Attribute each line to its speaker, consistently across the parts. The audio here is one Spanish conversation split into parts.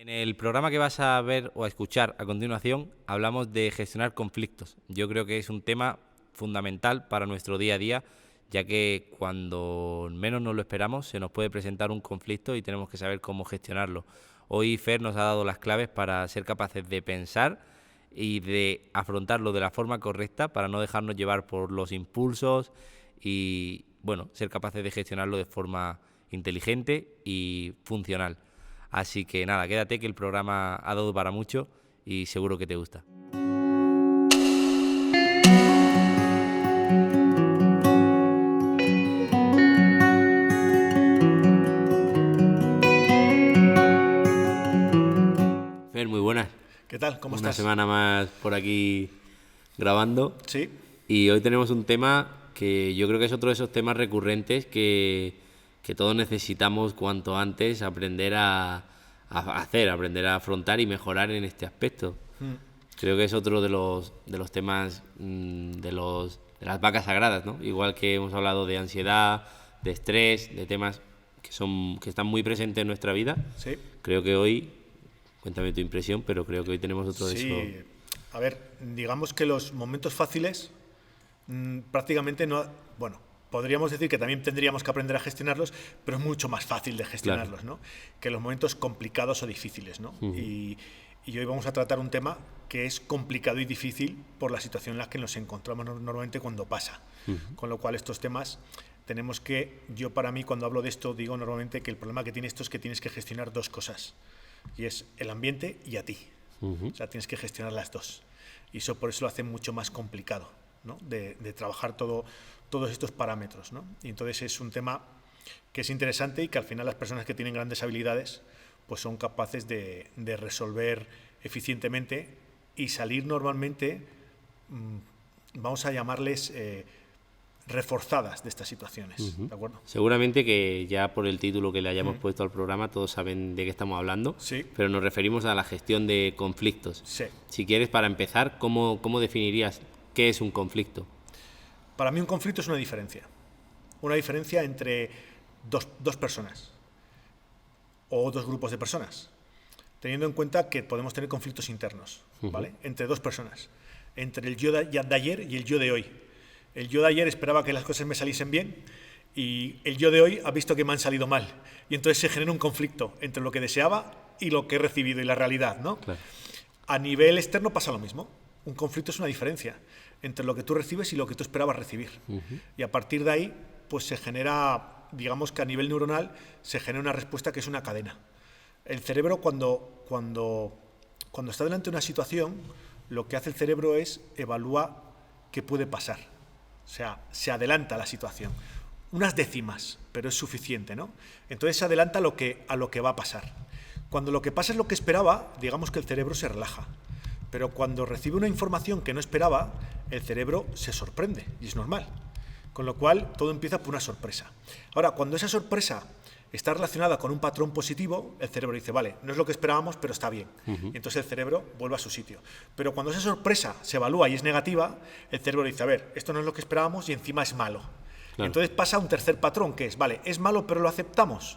Speaker 1: En el programa que vas a ver o a escuchar a continuación, hablamos de gestionar conflictos. Yo creo que es un tema fundamental para nuestro día a día, ya que cuando menos nos lo esperamos se nos puede presentar un conflicto y tenemos que saber cómo gestionarlo. Hoy Fer nos ha dado las claves para ser capaces de pensar y de afrontarlo de la forma correcta para no dejarnos llevar por los impulsos y, bueno, ser capaces de gestionarlo de forma inteligente y funcional. Así que nada, quédate que el programa ha dado para mucho y seguro que te gusta. Fer, muy buenas.
Speaker 2: ¿Qué tal? ¿Cómo
Speaker 1: Una
Speaker 2: estás?
Speaker 1: semana más por aquí grabando.
Speaker 2: Sí,
Speaker 1: Y hoy tenemos un tema que yo creo que es otro de esos temas recurrentes que todos necesitamos cuanto antes aprender a hacer, aprender a afrontar y mejorar en este aspecto. Creo que es otro de los temas de las vacas sagradas, ¿no? Igual que hemos hablado de ansiedad, de estrés, de temas que están muy presentes en nuestra vida.
Speaker 2: sí,
Speaker 1: Creo que hoy, cuéntame tu impresión, pero creo que hoy tenemos otro de esos.
Speaker 2: sí. A ver, digamos que los momentos fáciles prácticamente no... Bueno, podríamos decir que también tendríamos que aprender a gestionarlos, pero es mucho más fácil de gestionarlos, ¿no? Que los momentos complicados o difíciles, ¿no? Y hoy vamos a tratar un tema que es complicado y difícil por la situación en la que nos encontramos normalmente cuando pasa. Con lo cual estos temas tenemos que, yo para mí cuando hablo de esto digo normalmente que el problema que tiene esto es que tienes que gestionar dos cosas, y es el ambiente y a ti. O sea, tienes que gestionar las dos. Y eso por eso lo hace mucho más complicado, ¿no? De trabajar todos estos parámetros, ¿no? Y entonces es un tema que es interesante y que al final las personas que tienen grandes habilidades pues son capaces de resolver eficientemente y salir normalmente, vamos a llamarles reforzadas de estas situaciones, ¿de acuerdo?
Speaker 1: Seguramente que ya por el título que le hayamos puesto al programa todos saben de qué estamos hablando,
Speaker 2: Sí.
Speaker 1: pero nos referimos a la gestión de conflictos.
Speaker 2: Sí.
Speaker 1: Si quieres, para empezar, ¿cómo definirías qué es un conflicto?
Speaker 2: Para mí un conflicto es una diferencia entre dos personas o dos grupos de personas, teniendo en cuenta que podemos tener conflictos internos, ¿vale? Entre dos personas, entre el yo de ayer y el yo de hoy. El yo de ayer esperaba que las cosas me saliesen bien y el yo de hoy ha visto que me han salido mal. Y entonces se genera un conflicto entre lo que deseaba y lo que he recibido y la realidad, ¿no?
Speaker 1: Claro.
Speaker 2: A nivel externo pasa lo mismo. Un conflicto es una diferencia entre lo que tú recibes y lo que tú esperabas recibir. Y a partir de ahí, pues se genera, digamos que a nivel neuronal, se genera una respuesta que es una cadena. El cerebro cuando está delante de una situación, lo que hace el cerebro es evaluar qué puede pasar. O sea, se adelanta a la situación. Unas décimas, pero es suficiente, ¿no? Entonces se adelanta a lo que va a pasar. Cuando lo que pasa es lo que esperaba, digamos que el cerebro se relaja. Pero cuando recibe una información que no esperaba, el cerebro se sorprende, y es normal. Con lo cual, todo empieza por una sorpresa. Ahora, cuando esa sorpresa está relacionada con un patrón positivo, el cerebro dice, vale, no es lo que esperábamos, pero está bien. Y entonces el cerebro vuelve a su sitio. Pero cuando esa sorpresa se evalúa y es negativa, el cerebro dice, a ver, esto no es lo que esperábamos y encima es malo.
Speaker 1: Claro.
Speaker 2: Entonces pasa un tercer patrón, que es, vale, ¿es malo pero lo aceptamos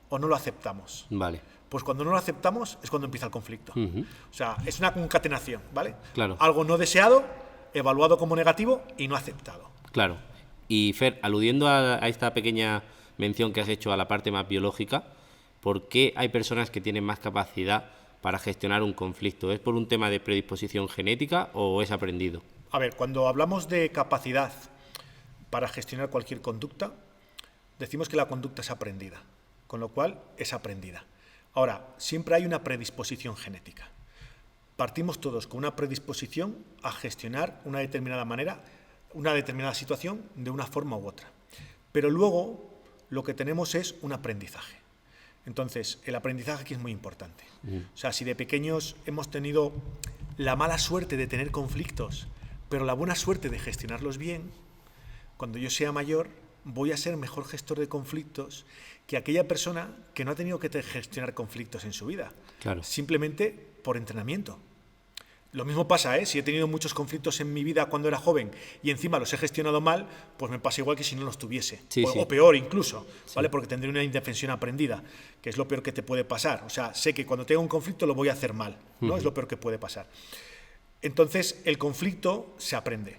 Speaker 2: o no lo aceptamos?
Speaker 1: Vale.
Speaker 2: Pues cuando no lo aceptamos es cuando empieza el conflicto. O sea, es una concatenación, ¿vale?
Speaker 1: Claro.
Speaker 2: Algo no deseado, evaluado como negativo y no aceptado.
Speaker 1: Claro. Y Fer, aludiendo a esta pequeña mención que has hecho a la parte más biológica, ¿por qué hay personas que tienen más capacidad para gestionar un conflicto? ¿Es por un tema de predisposición genética o es aprendido?
Speaker 2: A ver, cuando hablamos de capacidad para gestionar cualquier conducta, decimos que la conducta es aprendida, con lo cual es aprendida. Ahora, siempre hay una predisposición genética. Partimos todos con una predisposición a gestionar una determinada manera, una determinada situación de una forma u otra. Pero luego lo que tenemos es un aprendizaje. Entonces, el aprendizaje aquí es muy importante. O sea, si de pequeños hemos tenido la mala suerte de tener conflictos, pero la buena suerte de gestionarlos bien, cuando yo sea mayor voy a ser mejor gestor de conflictos que aquella persona que no ha tenido que gestionar conflictos en su vida.
Speaker 1: Claro.
Speaker 2: Simplemente por entrenamiento. Lo mismo pasa, si he tenido muchos conflictos en mi vida cuando era joven y encima los he gestionado mal, pues me pasa igual que si no los tuviese. O peor incluso, ¿vale? Porque tendré una indefensión aprendida, que es lo peor que te puede pasar. O sea, sé que cuando tengo un conflicto lo voy a hacer mal, ¿no? Es lo peor que puede pasar. Entonces, el conflicto se aprende.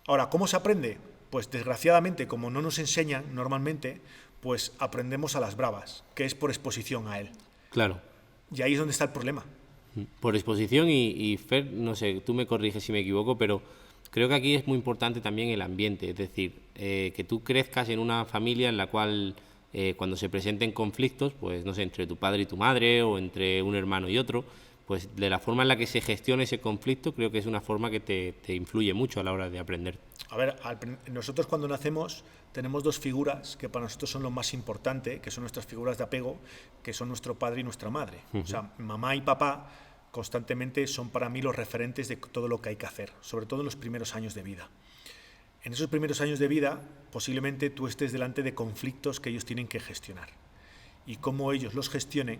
Speaker 2: Ahora, ¿cómo se aprende? Pues desgraciadamente, como no nos enseñan normalmente, pues aprendemos a las bravas, que es por exposición a él.
Speaker 1: Claro.
Speaker 2: Y ahí es donde está el problema.
Speaker 1: Por exposición y Fer, no sé, tú me corriges si me equivoco, pero creo que aquí es muy importante también el ambiente, es decir, que tú crezcas en una familia en la cual cuando se presenten conflictos, pues no sé, entre tu padre y tu madre o entre un hermano y otro, pues de la forma en la que se gestiona ese conflicto, creo que es una forma que te influye mucho a la hora de aprender.
Speaker 2: A ver, nosotros cuando nacemos tenemos dos figuras que para nosotros son lo más importante, que son nuestras figuras de apego, que son nuestro padre y nuestra madre. O sea, mamá y papá constantemente son para mí los referentes de todo lo que hay que hacer, sobre todo en los primeros años de vida. En esos primeros años de vida, posiblemente tú estés delante de conflictos que ellos tienen que gestionar. Y cómo ellos los gestionen,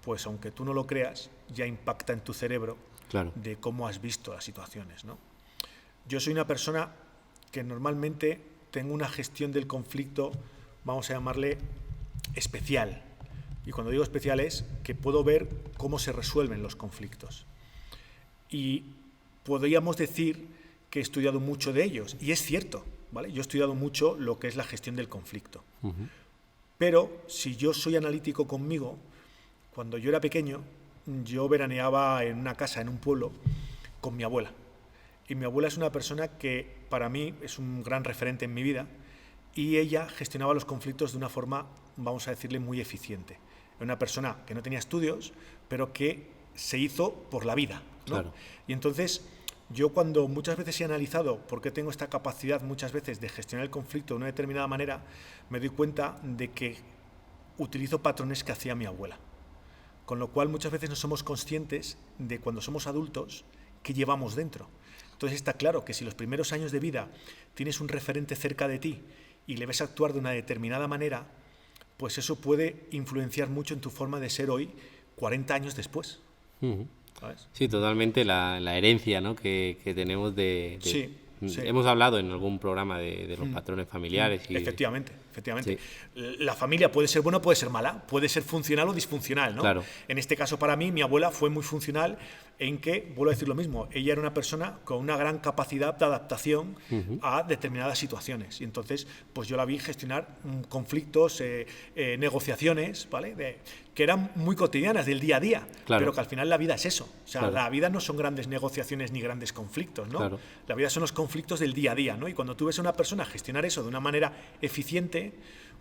Speaker 2: pues aunque tú no lo creas, ya impacta en tu cerebro de cómo has visto las situaciones, ¿no? Yo soy una persona que normalmente tengo una gestión del conflicto, vamos a llamarle especial. Y cuando digo especial es que puedo ver cómo se resuelven los conflictos. Y podríamos decir que he estudiado mucho de ellos. Y es cierto, ¿vale? Yo he estudiado mucho lo que es la gestión del conflicto. Pero si yo soy analítico conmigo, cuando yo era pequeño, yo veraneaba en una casa, en un pueblo, con mi abuela. Y mi abuela es una persona que para mí es un gran referente en mi vida y ella gestionaba los conflictos de una forma, vamos a decirle, muy eficiente. Era una persona que no tenía estudios, pero que se hizo por la vida, ¿no?
Speaker 1: Claro.
Speaker 2: Y entonces yo cuando muchas veces he analizado por qué tengo esta capacidad muchas veces de gestionar el conflicto de una determinada manera, me doy cuenta de que utilizo patrones que hacía mi abuela. Con lo cual muchas veces no somos conscientes de cuando somos adultos qué llevamos dentro. Entonces está claro que si los primeros años de vida tienes un referente cerca de ti y le ves actuar de una determinada manera, pues eso puede influenciar mucho en tu forma de ser hoy, 40 años después. ¿Sabes?
Speaker 1: Sí, totalmente la herencia, ¿no? que tenemos de...
Speaker 2: Sí.
Speaker 1: Hemos hablado en algún programa de los patrones familiares. Y...
Speaker 2: Efectivamente. Sí. La familia puede ser buena o puede ser mala, puede ser funcional o disfuncional, ¿no?
Speaker 1: Claro.
Speaker 2: En este caso, para mí, mi abuela fue muy funcional en que, vuelvo a decir lo mismo, ella era una persona con una gran capacidad de adaptación a determinadas situaciones. Y entonces, pues yo la vi gestionar conflictos, negociaciones, ¿vale? Que eran muy cotidianas, del día a día, pero que al final la vida es eso. O sea, la vida no son grandes negociaciones ni grandes conflictos, ¿no? La vida son los conflictos del día a día, ¿no? Y cuando tú ves a una persona gestionar eso de una manera eficiente,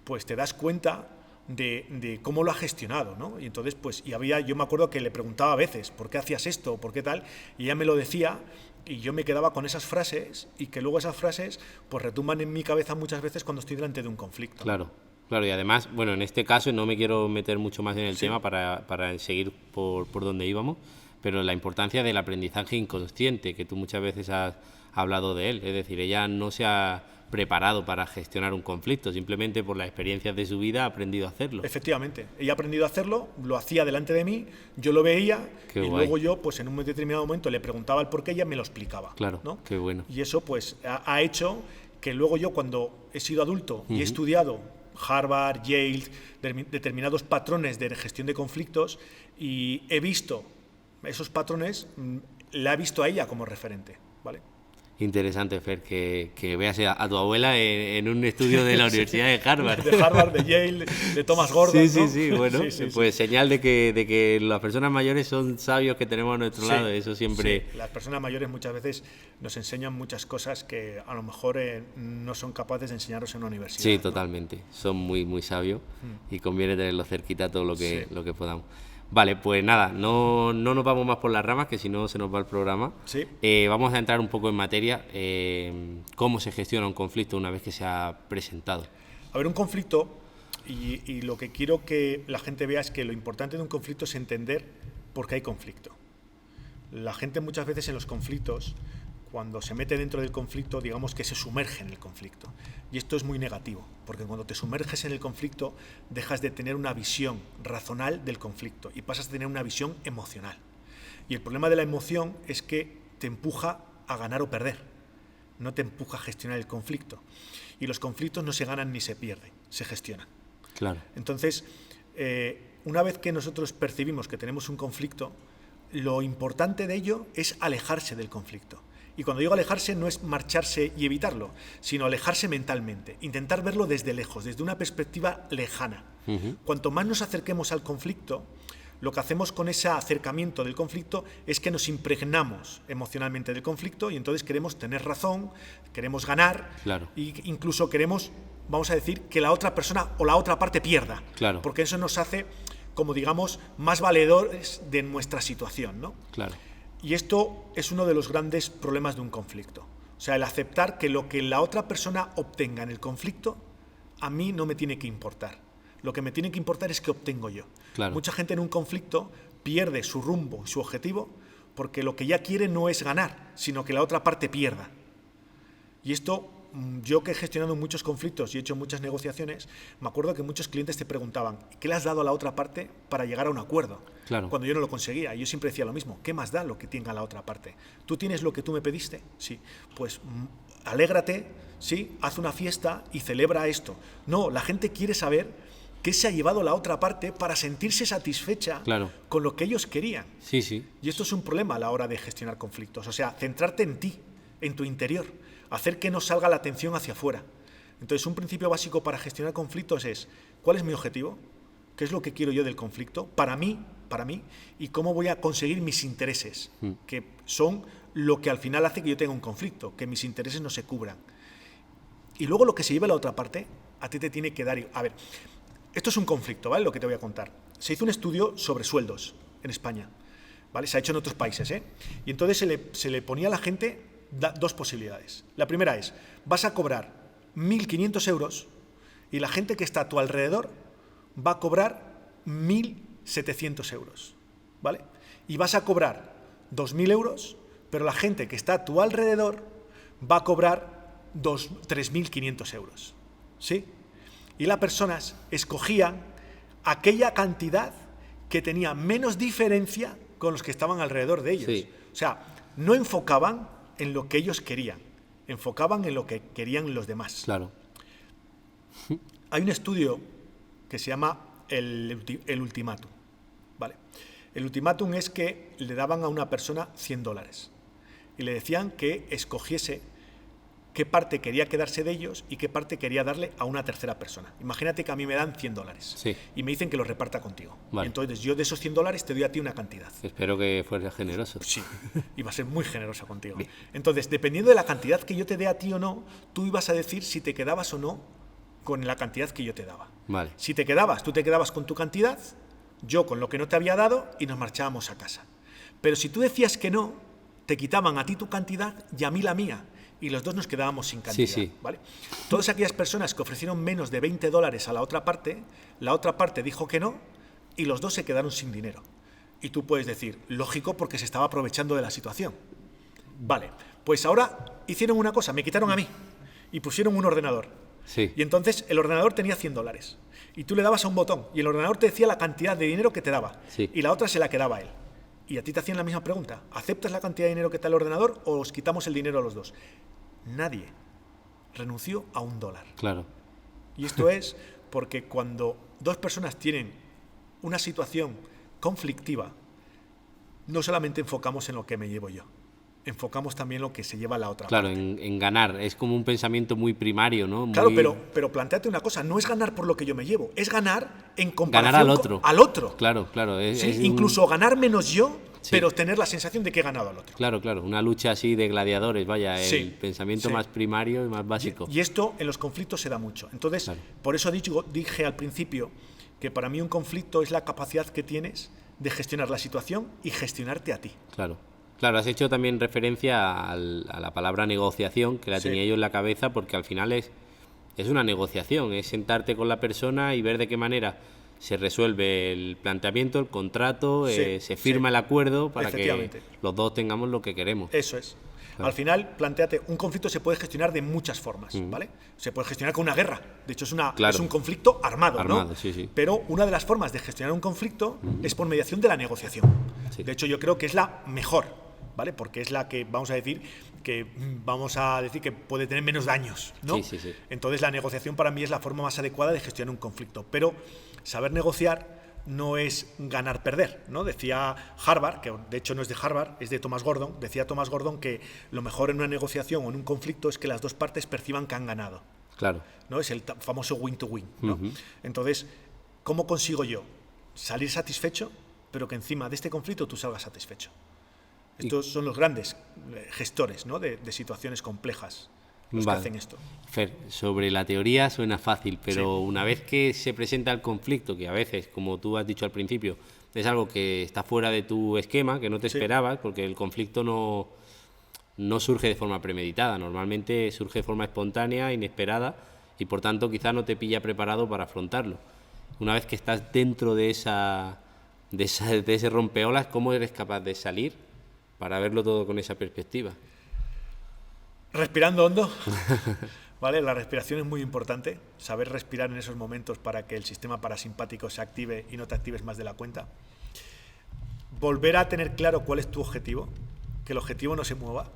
Speaker 2: pues te das cuenta de cómo lo ha gestionado, ¿no? Y entonces, pues, yo me acuerdo que le preguntaba a veces, ¿por qué hacías esto? ¿Por qué tal? Y ella me lo decía y yo me quedaba con esas frases y que luego esas frases, pues, retumban en mi cabeza muchas veces cuando estoy delante de un conflicto.
Speaker 1: Claro, y además, bueno, en este caso no me quiero meter mucho más en el tema para seguir por donde íbamos, pero la importancia del aprendizaje inconsciente, que tú muchas veces has hablado de él, es decir, ella no se ha preparado para gestionar un conflicto, simplemente por las experiencias de su vida ha aprendido a hacerlo.
Speaker 2: Efectivamente, ella ha aprendido a hacerlo, lo hacía delante de mí, yo lo veía luego yo, pues en un determinado momento le preguntaba el por qué, ella me lo explicaba.
Speaker 1: Claro,
Speaker 2: ¿no?
Speaker 1: qué bueno.
Speaker 2: Y eso pues ha hecho que luego yo, cuando he sido adulto y he estudiado Harvard, Yale, determinados patrones de gestión de conflictos y he visto esos patrones, la he visto a ella como referente, ¿vale?
Speaker 1: Interesante, Fer, que veas a tu abuela en un estudio de la Universidad de Harvard.
Speaker 2: De Harvard, de Yale, de Thomas Gordon.
Speaker 1: Sí, bueno, pues señal de que las personas mayores son sabios que tenemos a nuestro lado, eso siempre...
Speaker 2: Sí. Las personas mayores muchas veces nos enseñan muchas cosas que a lo mejor no son capaces de enseñarnos en una universidad.
Speaker 1: Sí, totalmente, ¿no? Son muy, muy sabios y conviene tenerlo cerquita todo lo que podamos. Vale, pues nada, no nos vamos más por las ramas, que si no se nos va el programa.
Speaker 2: Sí.
Speaker 1: Vamos a entrar un poco en materia, cómo se gestiona un conflicto una vez que se ha presentado.
Speaker 2: A ver, un conflicto, y lo que quiero que la gente vea es que lo importante de un conflicto es entender por qué hay conflicto. La gente muchas veces en los conflictos, cuando se mete dentro del conflicto, digamos que se sumerge en el conflicto. Y esto es muy negativo, porque cuando te sumerges en el conflicto, dejas de tener una visión razonal del conflicto y pasas a tener una visión emocional. Y el problema de la emoción es que te empuja a ganar o perder, no te empuja a gestionar el conflicto. Y los conflictos no se ganan ni se pierden, se gestionan.
Speaker 1: Claro.
Speaker 2: Entonces, una vez que nosotros percibimos que tenemos un conflicto, lo importante de ello es alejarse del conflicto. Y cuando digo alejarse no es marcharse y evitarlo, sino alejarse mentalmente, intentar verlo desde lejos, desde una perspectiva lejana. Cuanto más nos acerquemos al conflicto, lo que hacemos con ese acercamiento del conflicto es que nos impregnamos emocionalmente del conflicto y entonces queremos tener razón, queremos ganar,
Speaker 1: claro.
Speaker 2: e incluso queremos, vamos a decir, que la otra persona o la otra parte pierda,
Speaker 1: claro.
Speaker 2: porque eso nos hace, como digamos, más valedores de nuestra situación, ¿no?
Speaker 1: Claro.
Speaker 2: Y esto es uno de los grandes problemas de un conflicto. O sea, el aceptar que lo que la otra persona obtenga en el conflicto, a mí no me tiene que importar. Lo que me tiene que importar es qué obtengo yo.
Speaker 1: Claro.
Speaker 2: Mucha gente en un conflicto pierde su rumbo y su objetivo porque lo que ya quiere no es ganar, sino que la otra parte pierda. Y esto, yo que he gestionado muchos conflictos y he hecho muchas negociaciones, me acuerdo que muchos clientes te preguntaban, ¿qué le has dado a la otra parte para llegar a un acuerdo?
Speaker 1: Claro.
Speaker 2: Cuando yo no lo conseguía. Yo siempre decía lo mismo, ¿qué más da lo que tenga la otra parte? ¿Tú tienes lo que tú me pediste? Sí. Pues alégrate, sí, haz una fiesta y celebra esto. No, la gente quiere saber qué se ha llevado la otra parte para sentirse satisfecha
Speaker 1: claro.
Speaker 2: con lo que ellos querían.
Speaker 1: Sí, sí.
Speaker 2: Y esto es un problema a la hora de gestionar conflictos. O sea, centrarte en ti, en tu interior, hacer que no salga la atención hacia afuera. Entonces, un principio básico para gestionar conflictos es, ¿cuál es mi objetivo? ¿Qué es lo que quiero yo del conflicto? Para mí, y cómo voy a conseguir mis intereses, que son lo que al final hace que yo tenga un conflicto, que mis intereses no se cubran. Y luego lo que se lleva a la otra parte, a ti te tiene que dar... A ver, esto es un conflicto, ¿vale? Lo que te voy a contar. Se hizo un estudio sobre sueldos en España, ¿vale? Se ha hecho en otros países, ¿eh? Y entonces se le ponía a la gente dos posibilidades. La primera es, vas a cobrar 1.500 euros y la gente que está a tu alrededor va a cobrar 1.700 euros, ¿vale? Y vas a cobrar 2.000 euros, pero la gente que está a tu alrededor va a cobrar 3.500 euros, ¿sí? Y las personas escogían aquella cantidad que tenía menos diferencia con los que estaban alrededor de ellos.
Speaker 1: Sí.
Speaker 2: O sea, no enfocaban en lo que ellos querían, enfocaban en lo que querían los demás.
Speaker 1: Claro.
Speaker 2: Hay un estudio que se llama el ultimátum, ¿vale? El ultimátum es que le daban a una persona $100 y le decían que escogiese qué parte quería quedarse de ellos y qué parte quería darle a una tercera persona. Imagínate que a mí me dan $100
Speaker 1: sí.
Speaker 2: y me dicen que los reparta contigo.
Speaker 1: Vale.
Speaker 2: Entonces yo de esos $100 te doy a ti una cantidad.
Speaker 1: Espero que fueras generoso.
Speaker 2: Sí, iba a ser muy generosa contigo.
Speaker 1: Bien.
Speaker 2: Entonces, dependiendo de la cantidad que yo te dé a ti o no, tú ibas a decir si te quedabas o no con la cantidad que yo te daba.
Speaker 1: Vale.
Speaker 2: Si te quedabas, tú te quedabas con tu cantidad, yo con lo que no te había dado y nos marchábamos a casa. Pero si tú decías que no, te quitaban a ti tu cantidad y a mí la mía. Y los dos nos quedábamos sin cantidad.
Speaker 1: Sí, sí.
Speaker 2: ¿Vale? Todas aquellas personas que ofrecieron menos de $20 a la otra parte dijo que no y los dos se quedaron sin dinero. Y tú puedes decir, lógico, porque se estaba aprovechando de la situación. Vale, pues ahora hicieron una cosa, me quitaron a mí y pusieron un ordenador.
Speaker 1: Sí.
Speaker 2: Y entonces el ordenador tenía $100 y tú le dabas a un botón y el ordenador te decía la cantidad de dinero que te daba
Speaker 1: Sí.
Speaker 2: y la otra se la quedaba él. Y a ti te hacían la misma pregunta, ¿aceptas la cantidad de dinero que te da el ordenador o os quitamos el dinero a los dos? Nadie renunció a $1.
Speaker 1: Claro.
Speaker 2: Y esto es porque cuando dos personas tienen una situación conflictiva, no solamente enfocamos en lo que me llevo yo, enfocamos también lo que se lleva la otra
Speaker 1: Claro,
Speaker 2: parte.
Speaker 1: en ganar. Es como un pensamiento muy primario, ¿no? Muy...
Speaker 2: Claro, pero plantéate una cosa, no es ganar por lo que yo me llevo, es ganar en comparación
Speaker 1: ganar al otro.
Speaker 2: Al otro.
Speaker 1: Claro.
Speaker 2: ¿Sí?
Speaker 1: Es
Speaker 2: Incluso ganar menos yo,
Speaker 1: Sí.
Speaker 2: pero tener la sensación de que he ganado al otro.
Speaker 1: Claro, una lucha así de gladiadores, vaya,
Speaker 2: Sí,
Speaker 1: el pensamiento
Speaker 2: sí.
Speaker 1: más primario y más básico.
Speaker 2: Y esto en los conflictos se da mucho. Entonces,
Speaker 1: Claro.
Speaker 2: por eso dije al principio que para mí un conflicto es la capacidad que tienes de gestionar la situación y gestionarte a ti.
Speaker 1: Claro, has hecho también referencia a la palabra negociación, que la
Speaker 2: Sí.
Speaker 1: tenía yo en la cabeza, porque al final es una negociación, es sentarte con la persona y ver de qué manera se resuelve el planteamiento, el contrato,
Speaker 2: Sí,
Speaker 1: se firma
Speaker 2: sí.
Speaker 1: el acuerdo para que
Speaker 2: Efectivamente.
Speaker 1: los dos tengamos lo que queremos.
Speaker 2: Eso es.
Speaker 1: Claro.
Speaker 2: Al final, plantéate, un conflicto se puede gestionar de muchas formas, ¿vale? Se puede gestionar con una guerra. De hecho,
Speaker 1: Claro.
Speaker 2: es un conflicto armado,
Speaker 1: Armado,
Speaker 2: ¿no?
Speaker 1: sí.
Speaker 2: Pero una de las formas de gestionar un conflicto es por mediación de la negociación.
Speaker 1: Sí.
Speaker 2: De hecho, yo creo que es la mejor, ¿vale? Porque es la que vamos a decir que puede tener menos daños, ¿no?
Speaker 1: Sí.
Speaker 2: Entonces, la negociación para mí es la forma más adecuada de gestionar un conflicto. Pero saber negociar no es ganar-perder, ¿no? Decía Harvard, que de hecho no es de Harvard, es de Thomas Gordon, decía Thomas Gordon que lo mejor en una negociación o en un conflicto es que las dos partes perciban que han ganado.
Speaker 1: Claro.
Speaker 2: ¿No? Es el famoso win-to-win, ¿no? Entonces, ¿cómo consigo yo salir satisfecho, pero que encima de este conflicto tú salgas satisfecho? Estos son los grandes gestores, ¿no? de situaciones complejas, los que hacen esto.
Speaker 1: Fer, sobre la teoría suena fácil, pero una vez que se presenta el conflicto, que a veces, como tú has dicho al principio, es algo que está fuera de tu esquema, que no te esperabas, porque el conflicto no surge de forma premeditada, normalmente surge de forma espontánea, inesperada, y por tanto quizás no te pilla preparado para afrontarlo. Una vez que estás dentro de ese rompeolas, ¿cómo eres capaz de salir para verlo todo con esa perspectiva?
Speaker 2: Respirando hondo, ¿vale? La respiración es muy importante, saber respirar en esos momentos para que el sistema parasimpático se active y no te actives más de la cuenta. Volver a tener claro cuál es tu objetivo, que el objetivo no se mueva.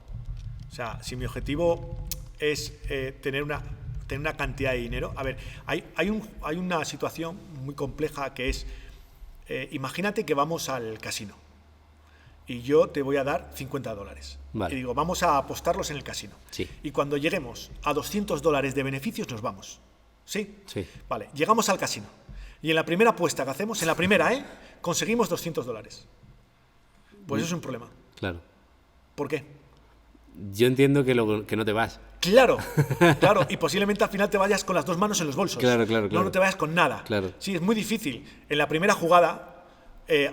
Speaker 2: O sea, si mi objetivo es tener una cantidad de dinero, a ver, hay una situación muy compleja que es, imagínate que vamos al casino y yo te voy a dar $50.
Speaker 1: Vale.
Speaker 2: Y digo, vamos a apostarlos en el casino.
Speaker 1: Sí.
Speaker 2: Y cuando lleguemos a $200 de beneficios nos vamos. ¿Sí?
Speaker 1: Sí.
Speaker 2: Vale, llegamos al casino. Y en la primera apuesta que hacemos, en la primera, conseguimos $200. Pues eso es un problema.
Speaker 1: Claro.
Speaker 2: ¿Por qué?
Speaker 1: Yo entiendo que no te vas.
Speaker 2: Claro, y posiblemente al final te vayas con las dos manos en los bolsos.
Speaker 1: Claro.
Speaker 2: No te vayas con nada.
Speaker 1: Claro.
Speaker 2: Sí, es muy difícil en la primera jugada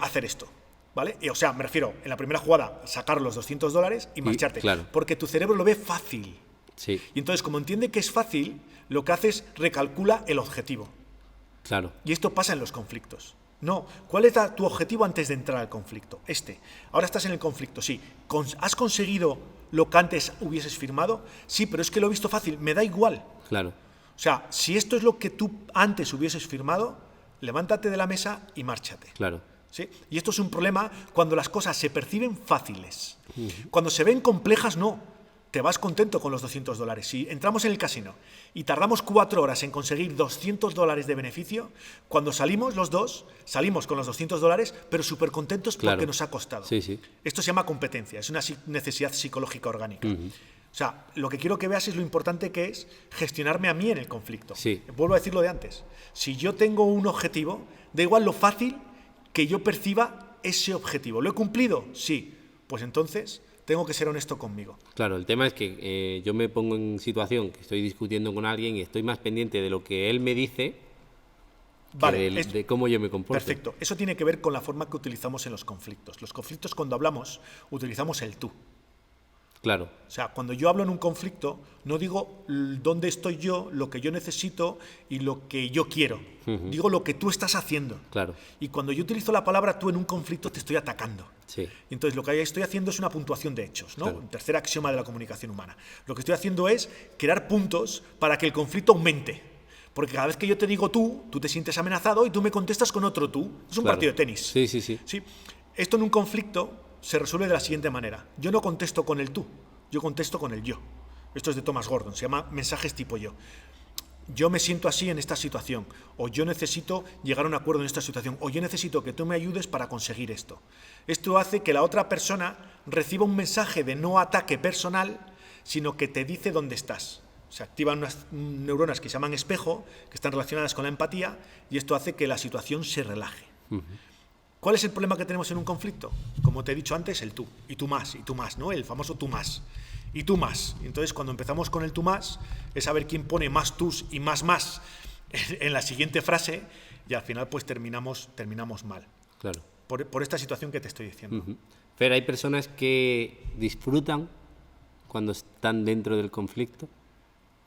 Speaker 2: hacer esto, ¿vale? O sea, me refiero, en la primera jugada sacar los $200 y marcharte.
Speaker 1: Claro.
Speaker 2: Porque tu cerebro lo ve fácil.
Speaker 1: Sí.
Speaker 2: Y entonces, como entiende que es fácil, lo que hace es recalcula el objetivo.
Speaker 1: Claro.
Speaker 2: Y esto pasa en los conflictos. No, ¿cuál es tu objetivo antes de entrar al conflicto? Ahora estás en el conflicto, sí. ¿Has conseguido lo que antes hubieses firmado? Sí, pero es que lo he visto fácil, me da igual.
Speaker 1: Claro.
Speaker 2: O sea, si esto es lo que tú antes hubieses firmado, levántate de la mesa y márchate.
Speaker 1: Claro.
Speaker 2: ¿Sí? Y esto es un problema cuando las cosas se perciben fáciles. Cuando se ven complejas, no. Te vas contento con los $200. Si entramos en el casino y tardamos 4 horas en conseguir $200 de beneficio, cuando salimos los dos, salimos con los $200, pero súper contentos porque nos ha costado.
Speaker 1: Sí.
Speaker 2: Esto se llama competencia, es una necesidad psicológica orgánica. O sea, lo que quiero que veas es lo importante que es gestionarme a mí en el conflicto.
Speaker 1: Sí.
Speaker 2: Vuelvo a decir lo de antes. Si yo tengo un objetivo, da igual lo fácil que yo perciba ese objetivo. ¿Lo he cumplido? Sí. Pues entonces tengo que ser honesto conmigo.
Speaker 1: Claro, el tema es que yo me pongo en situación que estoy discutiendo con alguien y estoy más pendiente de lo que él me dice que de cómo yo me comporto.
Speaker 2: Perfecto. Eso tiene que ver con la forma que utilizamos en los conflictos. Los conflictos, cuando hablamos, utilizamos el tú.
Speaker 1: Claro.
Speaker 2: O sea, cuando yo hablo en un conflicto, no digo dónde estoy yo, lo que yo necesito y lo que yo quiero. Digo lo que tú estás haciendo.
Speaker 1: Claro.
Speaker 2: Y cuando yo utilizo la palabra tú en un conflicto, te estoy atacando.
Speaker 1: Sí.
Speaker 2: Y entonces lo que estoy haciendo es una puntuación de hechos, ¿no?
Speaker 1: Claro.
Speaker 2: Un tercer axioma de la comunicación humana. Lo que estoy haciendo es crear puntos para que el conflicto aumente. Porque cada vez que yo te digo tú te sientes amenazado y tú me contestas con otro tú. Es un partido de tenis.
Speaker 1: Sí.
Speaker 2: Esto en un conflicto se resuelve de la siguiente manera. Yo no contesto con el tú, yo contesto con el yo. Esto es de Thomas Gordon, se llama mensajes tipo yo. Yo me siento así en esta situación, o yo necesito llegar a un acuerdo en esta situación, o yo necesito que tú me ayudes para conseguir esto. Esto hace que la otra persona reciba un mensaje de no ataque personal, sino que te dice dónde estás. Se activan unas neuronas que se llaman espejo, que están relacionadas con la empatía, y esto hace que la situación se relaje. ¿Cuál es el problema que tenemos en un conflicto? Como te he dicho antes, el tú, y tú más, ¿no? El famoso tú más, y tú más. Entonces, cuando empezamos con el tú más, es saber quién pone más tus y más en la siguiente frase, y al final pues terminamos mal.
Speaker 1: Claro.
Speaker 2: Por esta situación que te estoy diciendo.
Speaker 1: Pero hay personas que disfrutan cuando están dentro del conflicto.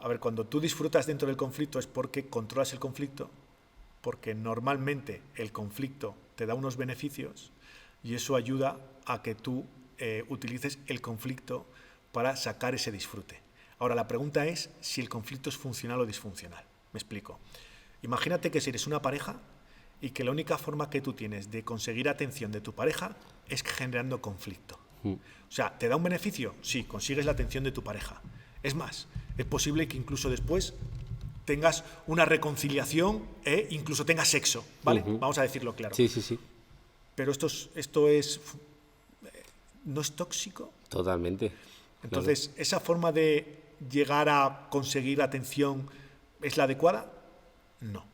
Speaker 2: A ver, cuando tú disfrutas dentro del conflicto es porque controlas el conflicto, porque normalmente el conflicto te da unos beneficios y eso ayuda a que tú utilices el conflicto para sacar ese disfrute. Ahora, la pregunta es si el conflicto es funcional o disfuncional. Me explico. Imagínate que si eres una pareja y que la única forma que tú tienes de conseguir atención de tu pareja es generando conflicto. O sea, ¿te da un beneficio? Sí, consigues la atención de tu pareja. Es más, es posible que incluso después tengas una reconciliación e incluso tengas sexo, ¿vale? Vamos a decirlo claro.
Speaker 1: Sí, sí, sí.
Speaker 2: Pero esto es ¿no es tóxico?
Speaker 1: Totalmente.
Speaker 2: Entonces, ¿esa forma de llegar a conseguir atención es la adecuada? No.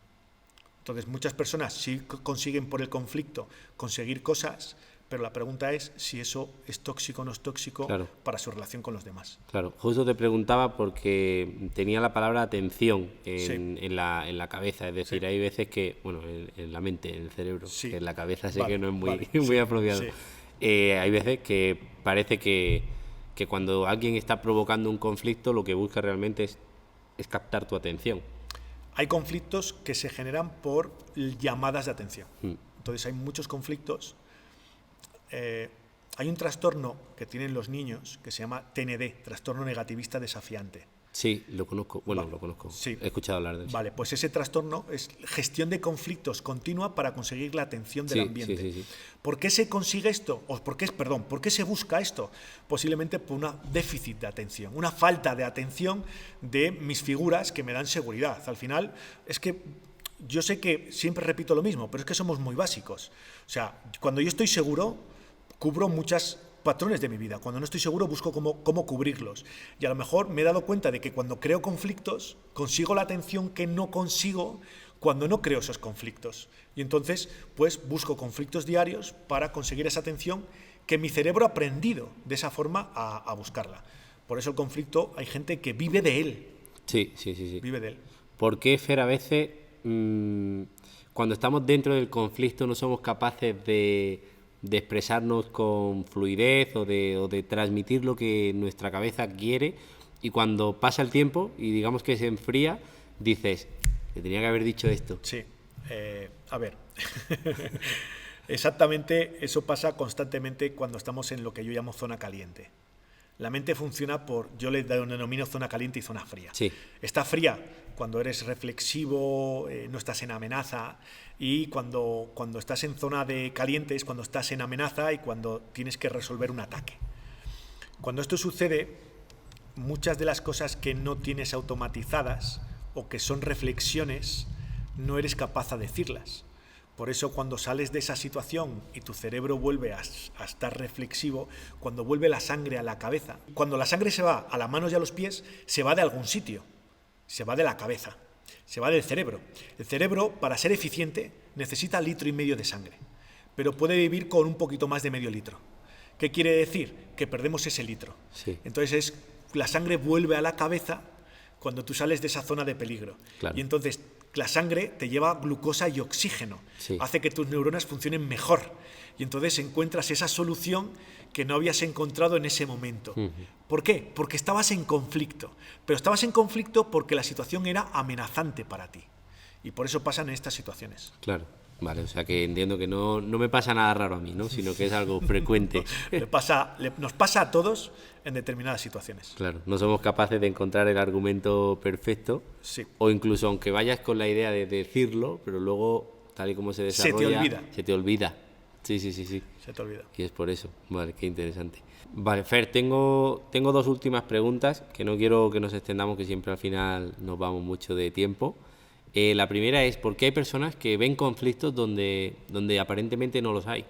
Speaker 2: Entonces, muchas personas sí consiguen por el conflicto conseguir cosas, pero la pregunta es si eso es tóxico o no es tóxico para su relación con los demás.
Speaker 1: Claro, justo te preguntaba porque tenía la palabra atención en la cabeza, es decir, hay veces que, bueno, en la mente, en el cerebro, que en la cabeza sé que no es muy apropiado. Sí. Hay veces que parece que cuando alguien está provocando un conflicto, lo que busca realmente es captar tu atención.
Speaker 2: Hay conflictos que se generan por llamadas de atención. Entonces hay muchos conflictos. Hay un trastorno que tienen los niños que se llama TND, trastorno negativista desafiante.
Speaker 1: Sí, lo conozco. Bueno, lo conozco. Sí. He escuchado hablar de eso.
Speaker 2: Vale, pues ese trastorno es gestión de conflictos continua para conseguir la atención del ambiente. Sí. ¿Por qué se consigue esto? ¿Por qué se busca esto? Posiblemente por un déficit de atención, una falta de atención de mis figuras que me dan seguridad. Al final, es que yo sé que siempre repito lo mismo, pero es que somos muy básicos. O sea, cuando yo estoy seguro, cubro muchos patrones de mi vida. Cuando no estoy seguro, busco cómo cubrirlos. Y a lo mejor me he dado cuenta de que cuando creo conflictos, consigo la atención que no consigo cuando no creo esos conflictos. Y entonces, pues busco conflictos diarios para conseguir esa atención que mi cerebro ha aprendido de esa forma a buscarla. Por eso el conflicto, hay gente que vive de él.
Speaker 1: Sí.
Speaker 2: Vive de él.
Speaker 1: ¿Por qué, Fer, a veces cuando estamos dentro del conflicto no somos capaces de expresarnos con fluidez o de transmitir lo que nuestra cabeza quiere, y cuando pasa el tiempo y digamos que se enfría, dices, te tenía que haber dicho esto?
Speaker 2: Sí, a ver, exactamente eso pasa constantemente cuando estamos en lo que yo llamo zona caliente. La mente funciona yo le denomino zona caliente y zona fría.
Speaker 1: Sí.
Speaker 2: Está fría cuando eres reflexivo, no estás en amenaza, y cuando estás en zona de caliente es cuando estás en amenaza y cuando tienes que resolver un ataque. Cuando esto sucede, muchas de las cosas que no tienes automatizadas o que son reflexiones, no eres capaz de decirlas. Por eso cuando sales de esa situación y tu cerebro vuelve a estar reflexivo, cuando vuelve la sangre a la cabeza, cuando la sangre se va a las manos y a los pies, se va de algún sitio, se va de la cabeza, se va del cerebro. El cerebro, para ser eficiente, necesita 1,5 litros de sangre, pero puede vivir con un poquito más de medio litro. ¿Qué quiere decir? Que perdemos ese litro.
Speaker 1: Sí.
Speaker 2: Entonces la sangre vuelve a la cabeza cuando tú sales de esa zona de peligro.
Speaker 1: Claro.
Speaker 2: Y entonces la sangre te lleva glucosa y oxígeno, hace que tus neuronas funcionen mejor, y entonces encuentras esa solución que no habías encontrado en ese momento. ¿Por qué? Porque estabas en conflicto, pero estabas en conflicto porque la situación era amenazante para ti, y por eso pasan estas situaciones.
Speaker 1: Claro. Vale, o sea que entiendo que no me pasa nada raro a mí, ¿no? Sino que es algo frecuente.
Speaker 2: Nos pasa a todos en determinadas situaciones.
Speaker 1: Claro, no somos capaces de encontrar el argumento perfecto, o incluso aunque vayas con la idea de decirlo, pero luego, tal y como se desarrolla, se te olvida. Sí.
Speaker 2: Se te olvida.
Speaker 1: Y es por eso. Vale, qué interesante. Vale, Fer, tengo 2 últimas preguntas, que no quiero que nos extendamos, que siempre al final nos vamos mucho de tiempo. La primera es, ¿por qué hay personas que ven conflictos donde aparentemente no los hay?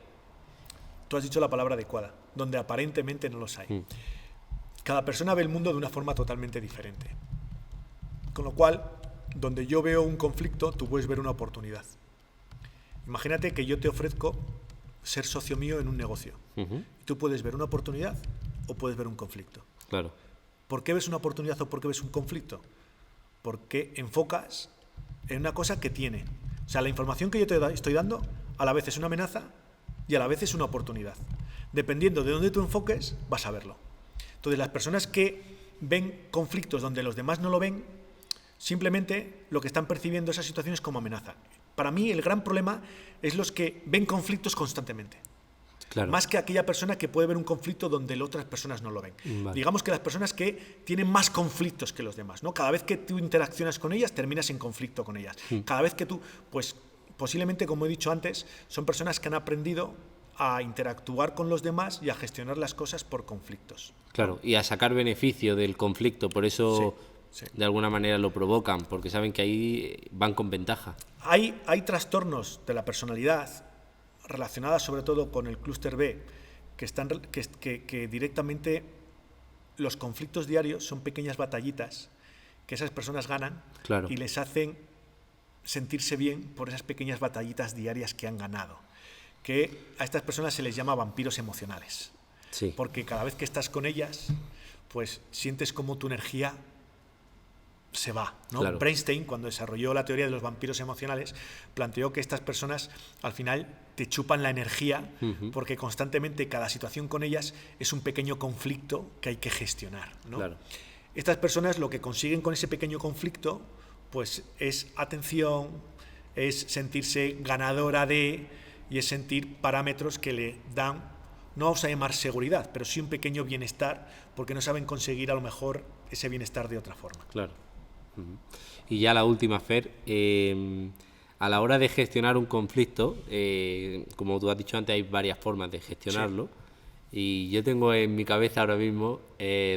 Speaker 2: Tú has dicho la palabra adecuada, donde aparentemente no los hay. Cada persona ve el mundo de una forma totalmente diferente. Con lo cual, donde yo veo un conflicto, tú puedes ver una oportunidad. Imagínate que yo te ofrezco ser socio mío en un negocio. Tú puedes ver una oportunidad o puedes ver un conflicto.
Speaker 1: Claro.
Speaker 2: ¿Por qué ves una oportunidad o por qué ves un conflicto? Porque enfocas en una cosa que tiene. O sea, la información que yo te estoy dando a la vez es una amenaza y a la vez es una oportunidad. Dependiendo de dónde tú enfoques, vas a verlo. Entonces, las personas que ven conflictos donde los demás no lo ven, simplemente lo que están percibiendo esas situaciones como amenaza. Para mí, el gran problema es los que ven conflictos constantemente.
Speaker 1: Claro.
Speaker 2: Más que aquella persona que puede ver un conflicto donde las otras personas no lo ven.
Speaker 1: Vale.
Speaker 2: Digamos que las personas que tienen más conflictos que los demás, ¿no? Cada vez que tú interaccionas con ellas, terminas en conflicto con ellas. Cada vez que tú, pues posiblemente, como he dicho antes, son personas que han aprendido a interactuar con los demás y a gestionar las cosas por conflictos.
Speaker 1: Claro, y a sacar beneficio del conflicto, por eso
Speaker 2: Sí.
Speaker 1: de alguna manera lo provocan, porque saben que ahí van con ventaja.
Speaker 2: Hay trastornos de la personalidad relacionadas sobre todo con el clúster B, que directamente los conflictos diarios son pequeñas batallitas que esas personas ganan,
Speaker 1: Claro.
Speaker 2: y les hacen sentirse bien por esas pequeñas batallitas diarias que han ganado. Que a estas personas se les llama vampiros emocionales.
Speaker 1: Sí.
Speaker 2: Porque cada vez que estás con ellas, pues sientes como tu energía se va, ¿no?
Speaker 1: Claro.
Speaker 2: Bernstein, cuando desarrolló la teoría de los vampiros emocionales, planteó que estas personas al final te chupan la energía, porque constantemente cada situación con ellas es un pequeño conflicto que hay que gestionar, ¿no?
Speaker 1: Claro.
Speaker 2: Estas personas lo que consiguen con ese pequeño conflicto pues es atención, es sentirse ganadora de, y es sentir parámetros que le dan, no vamos a llamar seguridad, pero sí un pequeño bienestar, porque no saben conseguir a lo mejor ese bienestar de otra forma.
Speaker 1: Claro. Y ya la última, Fer, a la hora de gestionar un conflicto, como tú has dicho antes, hay varias formas de gestionarlo. Sí. Y yo tengo en mi cabeza ahora mismo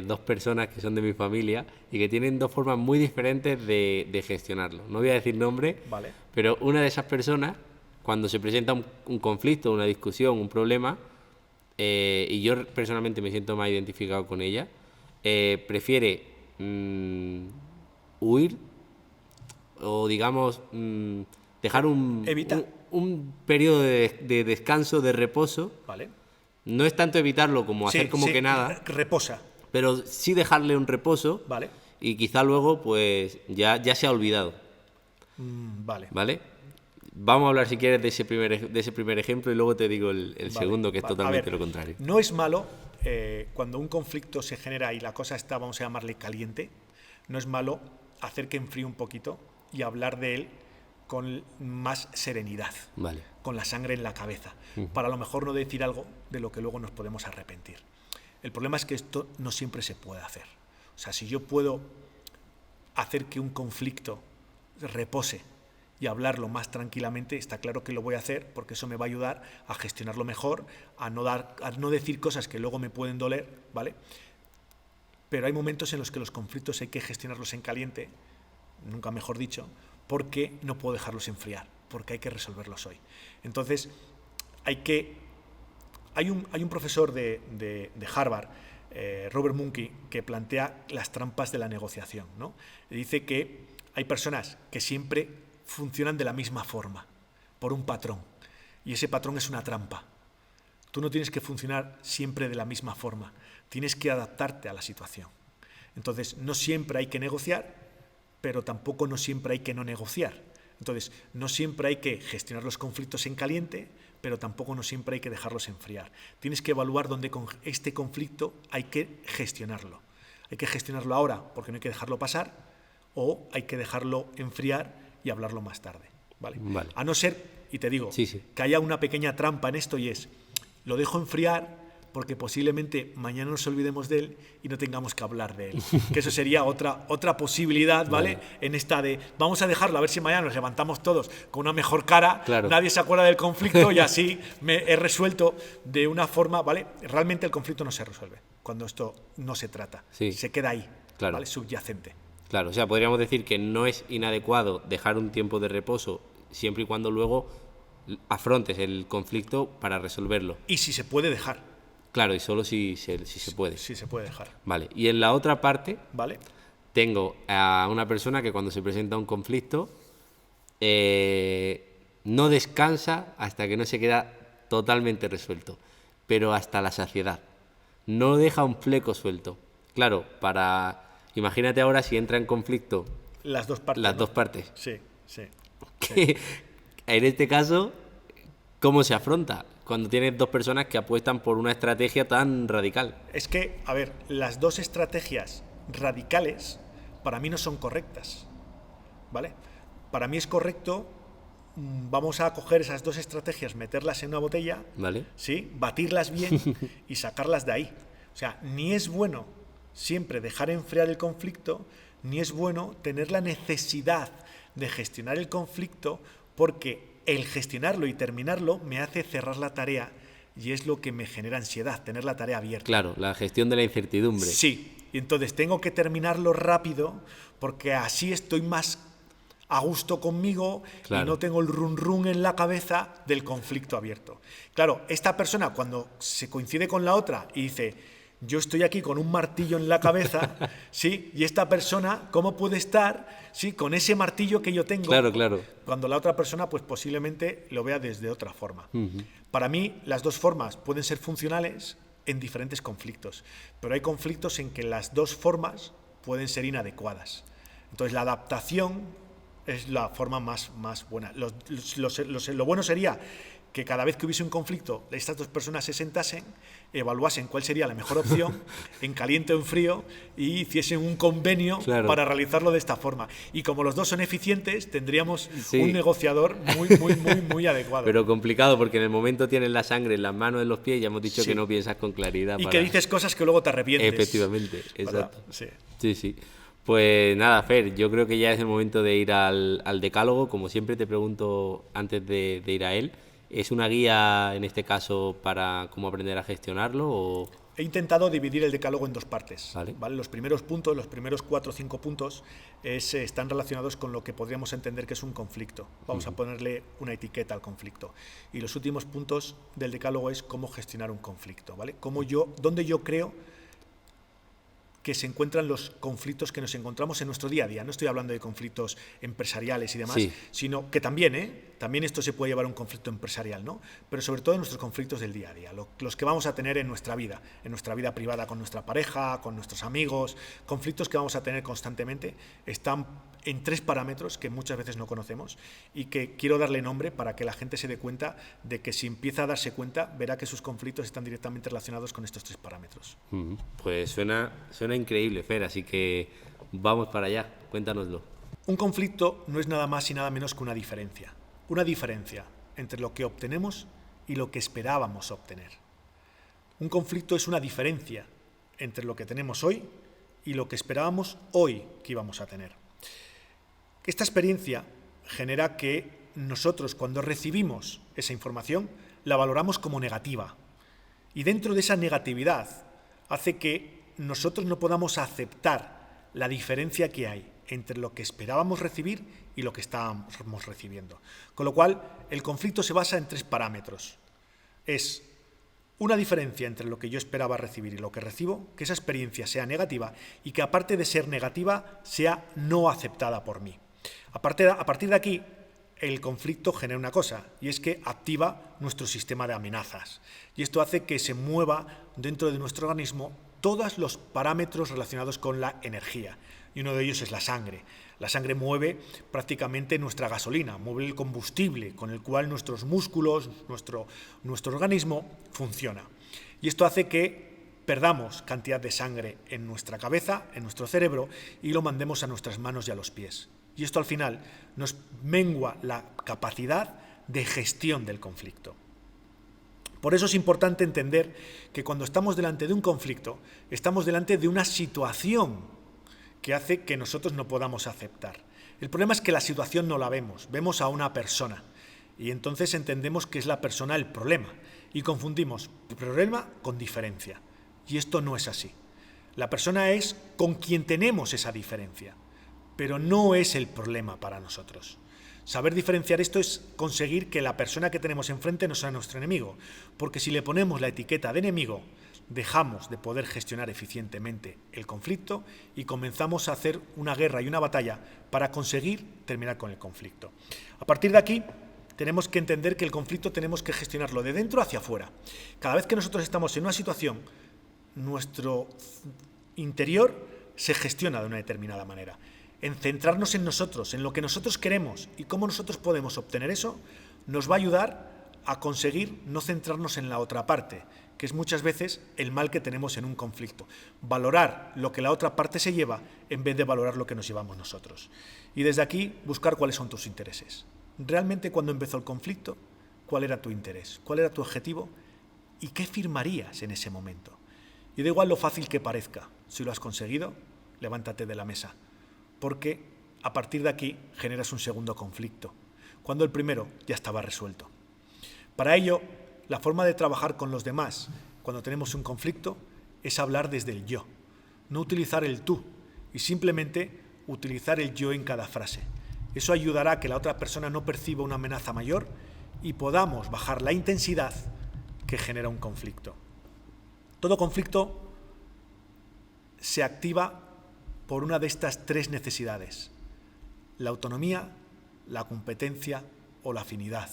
Speaker 1: dos personas que son de mi familia y que tienen dos formas muy diferentes de gestionarlo. No voy a decir nombre,
Speaker 2: Vale.
Speaker 1: pero una de esas personas, cuando se presenta un conflicto, una discusión, un problema, y yo personalmente me siento más identificado con ella, prefiere huir o, digamos, dejar un periodo de descanso, de reposo.
Speaker 2: Vale.
Speaker 1: No es tanto evitarlo como hacer como que nada.
Speaker 2: Reposa.
Speaker 1: Pero sí dejarle un reposo.
Speaker 2: Vale.
Speaker 1: Y quizá luego pues ya se ha olvidado.
Speaker 2: Vale.
Speaker 1: ¿Vale? Vamos a hablar, si quieres, de ese primer ejemplo y luego te digo el segundo, que es totalmente lo contrario.
Speaker 2: No es malo cuando un conflicto se genera y la cosa está, vamos a llamarle caliente, no es malo hacer que enfríe un poquito y hablar de él con más serenidad,
Speaker 1: vale,
Speaker 2: con la sangre en la cabeza, para a lo mejor no decir algo de lo que luego nos podemos arrepentir. El problema es que esto no siempre se puede hacer. O sea, si yo puedo hacer que un conflicto repose y hablarlo más tranquilamente, está claro que lo voy a hacer, porque eso me va a ayudar a gestionarlo mejor, a no decir cosas que luego me pueden doler, ¿vale? Pero hay momentos en los que los conflictos hay que gestionarlos en caliente, nunca mejor dicho, porque no puedo dejarlos enfriar, porque hay que resolverlos hoy. Entonces, hay un profesor de Harvard, Robert Munky, que plantea las trampas de la negociación, ¿no? Dice que hay personas que siempre funcionan de la misma forma, por un patrón, y ese patrón es una trampa. Tú no tienes que funcionar siempre de la misma forma, tienes que adaptarte a la situación. Entonces, no siempre hay que negociar, pero tampoco no siempre hay que no negociar. Entonces, no siempre hay que gestionar los conflictos en caliente, pero tampoco no siempre hay que dejarlos enfriar. Tienes que evaluar dónde con este conflicto hay que gestionarlo. Hay que gestionarlo ahora porque no hay que dejarlo pasar, o hay que dejarlo enfriar y hablarlo más tarde. ¿Vale?
Speaker 1: Vale.
Speaker 2: A no ser, y te digo,
Speaker 1: sí.
Speaker 2: que haya una pequeña trampa en esto, y es, lo dejo enfriar porque posiblemente mañana nos olvidemos de él y no tengamos que hablar de él. Que eso sería otra posibilidad, ¿vale? En esta de, vamos a dejarlo, a ver si mañana nos levantamos todos con una mejor cara,
Speaker 1: claro,
Speaker 2: nadie se acuerda del conflicto y así me he resuelto de una forma, ¿vale? Realmente el conflicto no se resuelve cuando esto no se trata.
Speaker 1: Sí.
Speaker 2: Se queda ahí,
Speaker 1: claro,
Speaker 2: ¿vale? Subyacente.
Speaker 1: Claro, o sea, podríamos decir que no es inadecuado dejar un tiempo de reposo siempre y cuando luego afrontes el conflicto para resolverlo.
Speaker 2: Y si se puede dejar.
Speaker 1: Claro, y solo si se puede.
Speaker 2: Sí, se puede dejar.
Speaker 1: Vale, y en la otra parte,
Speaker 2: ¿vale?,
Speaker 1: tengo a una persona que cuando se presenta un conflicto no descansa hasta que no se queda totalmente resuelto, pero hasta la saciedad. No deja un fleco suelto. Claro, imagínate ahora si entra en conflicto
Speaker 2: las dos partes.
Speaker 1: Las dos partes.
Speaker 2: Sí.
Speaker 1: En este caso, ¿cómo se afronta cuando tienes dos personas que apuestan por una estrategia tan radical?
Speaker 2: Es que, a ver, las dos estrategias radicales para mí no son correctas, ¿vale? Para mí es correcto vamos a coger esas dos estrategias, meterlas en una botella,
Speaker 1: ¿vale?
Speaker 2: ¿sí? Batirlas bien y sacarlas de ahí. O sea, ni es bueno siempre dejar enfriar el conflicto, ni es bueno tener la necesidad de gestionar el conflicto, porque el gestionarlo y terminarlo me hace cerrar la tarea y es lo que me genera ansiedad, tener la tarea abierta.
Speaker 1: Claro, la gestión de la incertidumbre.
Speaker 2: Sí, y entonces tengo que terminarlo rápido porque así estoy más a gusto conmigo, claro, y no tengo el run run en la cabeza del conflicto abierto. Claro, esta persona cuando se coincide con la otra y dice, yo estoy aquí con un martillo en la cabeza, ¿sí? Y esta persona, ¿cómo puede estar, sí, con ese martillo que yo tengo?
Speaker 1: Claro, claro.
Speaker 2: Cuando la otra persona, pues posiblemente lo vea desde otra forma. Para mí, las dos formas pueden ser funcionales en diferentes conflictos, pero hay conflictos en que las dos formas pueden ser inadecuadas. Entonces, la adaptación es la forma más buena. Lo bueno sería que cada vez que hubiese un conflicto, estas dos personas se sentasen, evaluasen cuál sería la mejor opción, en caliente o en frío, y hiciesen un convenio, claro, para realizarlo de esta forma. Y como los dos son eficientes, tendríamos, sí, un negociador muy adecuado.
Speaker 1: Pero complicado, porque en el momento tienes la sangre en las manos, en los pies, y ya hemos dicho, sí, que no piensas con claridad.
Speaker 2: Y que dices cosas que luego te arrepientes.
Speaker 1: Efectivamente, exacto.
Speaker 2: Sí.
Speaker 1: Sí, sí. Pues nada, Fer, yo creo que ya es el momento de ir al decálogo. Como siempre te pregunto antes de ir a él, ¿es una guía en este caso para cómo aprender a gestionarlo? O...
Speaker 2: He intentado dividir el decálogo en dos partes.
Speaker 1: Vale.
Speaker 2: Los primeros puntos, los primeros 4 o 5 puntos, están relacionados con lo que podríamos entender que es un conflicto. Vamos a ponerle una etiqueta al conflicto. Y los últimos puntos del decálogo es cómo gestionar un conflicto, ¿vale? Dónde yo creo que se encuentran los conflictos que nos encontramos en nuestro día a día. No estoy hablando de conflictos empresariales y demás, sí, sino que también esto se puede llevar a un conflicto empresarial, ¿no? Pero sobre todo en nuestros conflictos del día a día, los que vamos a tener en nuestra vida privada con nuestra pareja, con nuestros amigos, conflictos que vamos a tener constantemente, están en 3 parámetros que muchas veces no conocemos y que quiero darle nombre para que la gente se dé cuenta de que si empieza a darse cuenta, verá que sus conflictos están directamente relacionados con estos 3 parámetros.
Speaker 1: Pues suena increíble, Fer, así que vamos para allá, cuéntanoslo.
Speaker 2: Un conflicto no es nada más y nada menos que una diferencia entre lo que obtenemos y lo que esperábamos obtener. Un conflicto es una diferencia entre lo que tenemos hoy y lo que esperábamos hoy que íbamos a tener. Esta experiencia genera que nosotros, cuando recibimos esa información, la valoramos como negativa. Y dentro de esa negatividad hace que nosotros no podamos aceptar la diferencia que hay entre lo que esperábamos recibir y lo que estábamos recibiendo. Con lo cual, el conflicto se basa en 3 parámetros. Es una diferencia entre lo que yo esperaba recibir y lo que recibo, que esa experiencia sea negativa y que, aparte de ser negativa, sea no aceptada por mí. A partir de aquí, el conflicto genera una cosa, y es que activa nuestro sistema de amenazas. Y esto hace que se mueva dentro de nuestro organismo todos los parámetros relacionados con la energía. Y uno de ellos es la sangre. La sangre mueve prácticamente nuestra gasolina, mueve el combustible con el cual nuestros músculos, nuestro organismo funciona. Y esto hace que perdamos cantidad de sangre en nuestra cabeza, en nuestro cerebro, y lo mandemos a nuestras manos y a los pies. Y esto al final nos mengua la capacidad de gestión del conflicto. Por eso es importante entender que cuando estamos delante de un conflicto, estamos delante de una situación que hace que nosotros no podamos aceptar. El problema es que la situación no la vemos a una persona y entonces entendemos que es la persona el problema y confundimos problema con diferencia. Y esto no es así. La persona es con quien tenemos esa diferencia, pero no es el problema para nosotros. Saber diferenciar esto es conseguir que la persona que tenemos enfrente no sea nuestro enemigo, porque si le ponemos la etiqueta de enemigo, dejamos de poder gestionar eficientemente el conflicto y comenzamos a hacer una guerra y una batalla para conseguir terminar con el conflicto. A partir de aquí, tenemos que entender que el conflicto tenemos que gestionarlo de dentro hacia afuera. Cada vez que nosotros estamos en una situación, nuestro interior se gestiona de una determinada manera. En centrarnos en nosotros, en lo que nosotros queremos y cómo nosotros podemos obtener eso, nos va a ayudar a conseguir no centrarnos en la otra parte, que es muchas veces el mal que tenemos en un conflicto. Valorar lo que la otra parte se lleva en vez de valorar lo que nos llevamos nosotros. Y desde aquí, buscar cuáles son tus intereses. realmente cuando empezó el conflicto, cuál era tu interés, cuál era tu objetivo y qué firmarías en ese momento. Y da igual lo fácil que parezca, si lo has conseguido, levántate de la mesa, porque a partir de aquí generas un segundo conflicto, cuando el primero ya estaba resuelto. Para ello, la forma de trabajar con los demás cuando tenemos un conflicto es hablar desde el yo, no utilizar el tú y simplemente utilizar el yo en cada frase. Eso ayudará a que la otra persona no perciba una amenaza mayor y podamos bajar la intensidad que genera un conflicto. Todo conflicto se activa por una de estas tres necesidades: la autonomía, la competencia o la afinidad.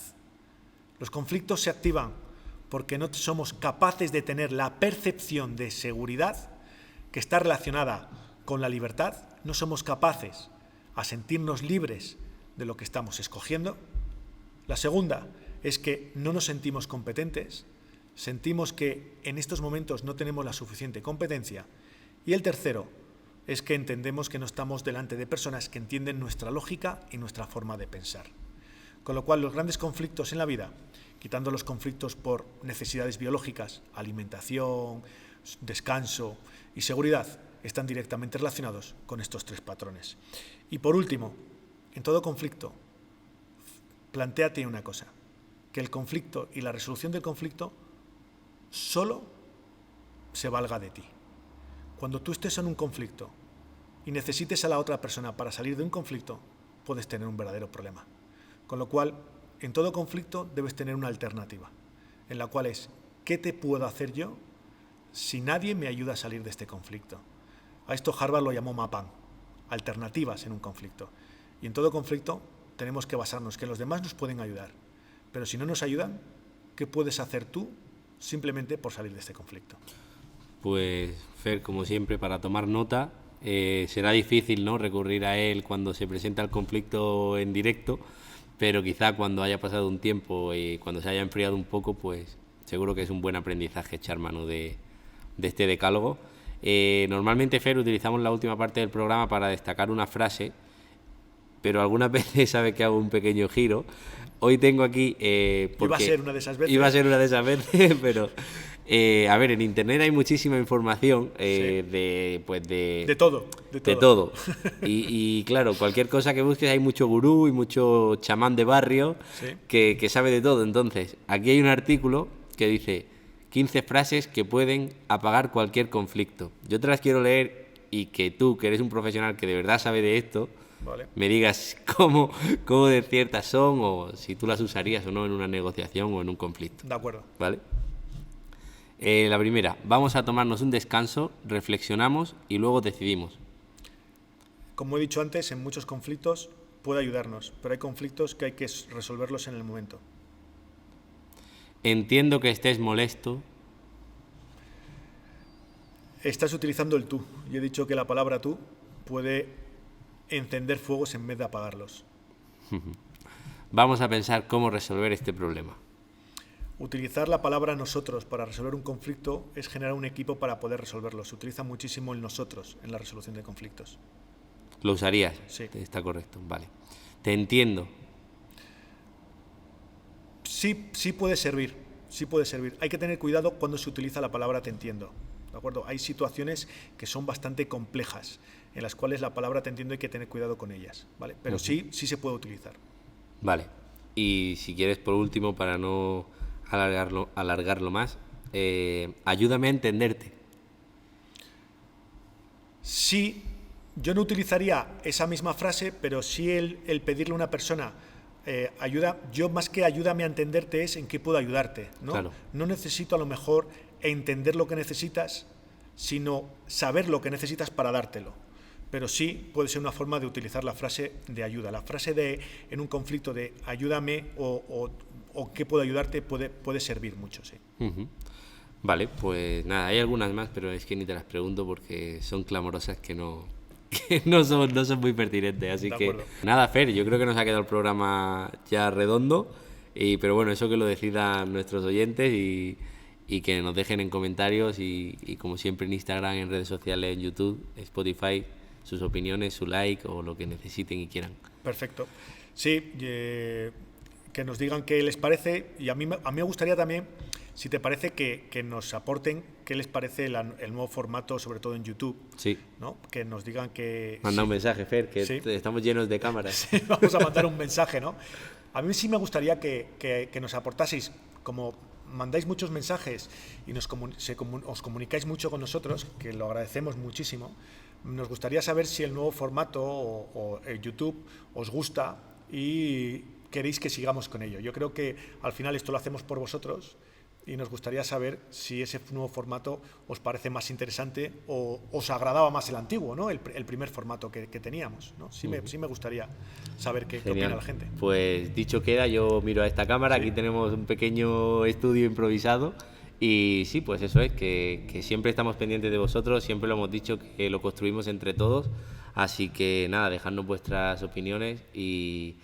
Speaker 2: Los conflictos se activan porque no somos capaces de tener la percepción de seguridad que está relacionada con la libertad, no somos capaces a sentirnos libres de lo que estamos escogiendo. La segunda es que no nos sentimos competentes, sentimos que en estos momentos no tenemos la suficiente competencia. Y el tercero es que entendemos que no estamos delante de personas que entienden nuestra lógica y nuestra forma de pensar. Con lo cual, los grandes conflictos en la vida, quitando los conflictos por necesidades biológicas, alimentación, descanso y seguridad, están directamente relacionados con estos tres patrones. Y por último, en todo conflicto, plantéate una cosa: que el conflicto y la resolución del conflicto solo se valga de ti. Cuando tú estés en un conflicto y necesites a la otra persona para salir de un conflicto, puedes tener un verdadero problema. Con lo cual, en todo conflicto debes tener una alternativa, en la cual es: ¿qué te puedo hacer yo si nadie me ayuda a salir de este conflicto? A esto Harvard lo llamó MAPAN, alternativas en un conflicto. Y en todo conflicto tenemos que basarnos que los demás nos pueden ayudar, pero si no nos ayudan, ¿qué puedes hacer tú simplemente por salir de este conflicto?
Speaker 1: Pues Fer, como siempre, para tomar nota, será difícil, ¿no?, recurrir a él cuando se presenta el conflicto en directo, pero quizá cuando haya pasado un tiempo y cuando se haya enfriado un poco, pues seguro que es un buen aprendizaje echar mano de este decálogo. Normalmente, Fer, utilizamos la última parte del programa para destacar una frase, pero algunas veces sabe que hago un pequeño giro. Hoy tengo aquí...
Speaker 2: Iba a ser una de esas veces.
Speaker 1: Iba a ser una de esas veces, pero... a ver, en internet hay muchísima información
Speaker 2: Sí.
Speaker 1: de
Speaker 2: todo.
Speaker 1: De todo. Y claro, cualquier cosa que busques hay mucho gurú y mucho chamán de barrio,
Speaker 2: Sí.
Speaker 1: que sabe de todo. Entonces, aquí hay un artículo que dice 15 frases que pueden apagar cualquier conflicto. Yo te las quiero leer y que tú, que eres un profesional que de verdad sabe de esto,
Speaker 2: Vale.
Speaker 1: me digas cómo de ciertas son o si tú las usarías o no en una negociación o en un conflicto.
Speaker 2: De acuerdo.
Speaker 1: ¿Vale? La primera: vamos a tomarnos un descanso, reflexionamos y luego decidimos.
Speaker 2: Como he dicho antes, en muchos conflictos puede ayudarnos, pero hay conflictos que hay que resolverlos en el momento.
Speaker 1: Entiendo que estés molesto.
Speaker 2: Estás utilizando el tú. Y he dicho que la palabra tú puede encender fuegos en vez de apagarlos.
Speaker 1: Vamos a pensar cómo resolver este problema.
Speaker 2: Utilizar la palabra nosotros para resolver un conflicto es generar un equipo para poder resolverlo. Se utiliza muchísimo el nosotros en la resolución de conflictos.
Speaker 1: ¿Lo usarías?
Speaker 2: Sí.
Speaker 1: Está correcto, vale. Te entiendo.
Speaker 2: Sí puede servir, sí puede servir. Hay que tener cuidado cuando se utiliza la palabra te entiendo, ¿de acuerdo? Hay situaciones que son bastante complejas, en las cuales la palabra te entiendo hay que tener cuidado con ellas, ¿vale? Pero sí se puede utilizar.
Speaker 1: Vale. Y si quieres, por último, para no alargarlo más, ayúdame a entenderte.
Speaker 2: Sí, yo no utilizaría esa misma frase, pero sí el pedirle a una persona ayuda. Yo más que ayúdame a entenderte es en qué puedo ayudarte, ¿no?
Speaker 1: Claro.
Speaker 2: No necesito a lo mejor entender lo que necesitas, sino saber lo que necesitas para dártelo. Pero sí puede ser una forma de utilizar la frase de ayuda. La frase en un conflicto de ayúdame o qué puedo ayudarte puede servir mucho, sí.
Speaker 1: Uh-huh. Vale, pues nada, hay algunas más, pero es que ni te las pregunto porque son clamorosas que no son muy pertinentes. Así que nada, Fer, yo creo que nos ha quedado el programa ya redondo, pero bueno, eso que lo decidan nuestros oyentes y que nos dejen en comentarios y como siempre en Instagram, en redes sociales, en YouTube, Spotify, sus opiniones, su like o lo que necesiten y quieran.
Speaker 2: Perfecto. Sí, que nos digan qué les parece, y a mí me gustaría también, si te parece, que nos aporten qué les parece el nuevo formato, sobre todo en YouTube.
Speaker 1: Sí.
Speaker 2: ¿No? Que nos digan que...
Speaker 1: Manda
Speaker 2: sí,
Speaker 1: un mensaje, Fer, que
Speaker 2: sí,
Speaker 1: estamos llenos de cámaras.
Speaker 2: sí, vamos a mandar un mensaje, ¿no? A mí sí me gustaría que nos aportaseis, como mandáis muchos mensajes y os comunicáis mucho con nosotros, que lo agradecemos muchísimo. Nos gustaría saber si el nuevo formato o el YouTube os gusta y queréis que sigamos con ello. Yo creo que al final esto lo hacemos por vosotros y nos gustaría saber si ese nuevo formato os parece más interesante o os agradaba más el antiguo, ¿no? El primer formato que teníamos, ¿no? Sí me gustaría saber qué opina la gente.
Speaker 1: Pues dicho queda, yo miro a esta cámara, aquí tenemos un pequeño estudio improvisado. Y sí, pues eso es, que siempre estamos pendientes de vosotros, siempre lo hemos dicho, que lo construimos entre todos, así que nada, dejadnos vuestras opiniones y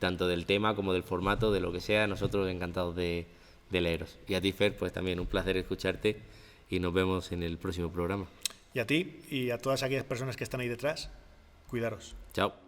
Speaker 1: tanto del tema como del formato, de lo que sea, nosotros encantados de leeros. Y a ti, Fer, pues también un placer escucharte y nos vemos en el próximo programa.
Speaker 2: Y a ti y a todas aquellas personas que están ahí detrás, cuidaros.
Speaker 1: Chao.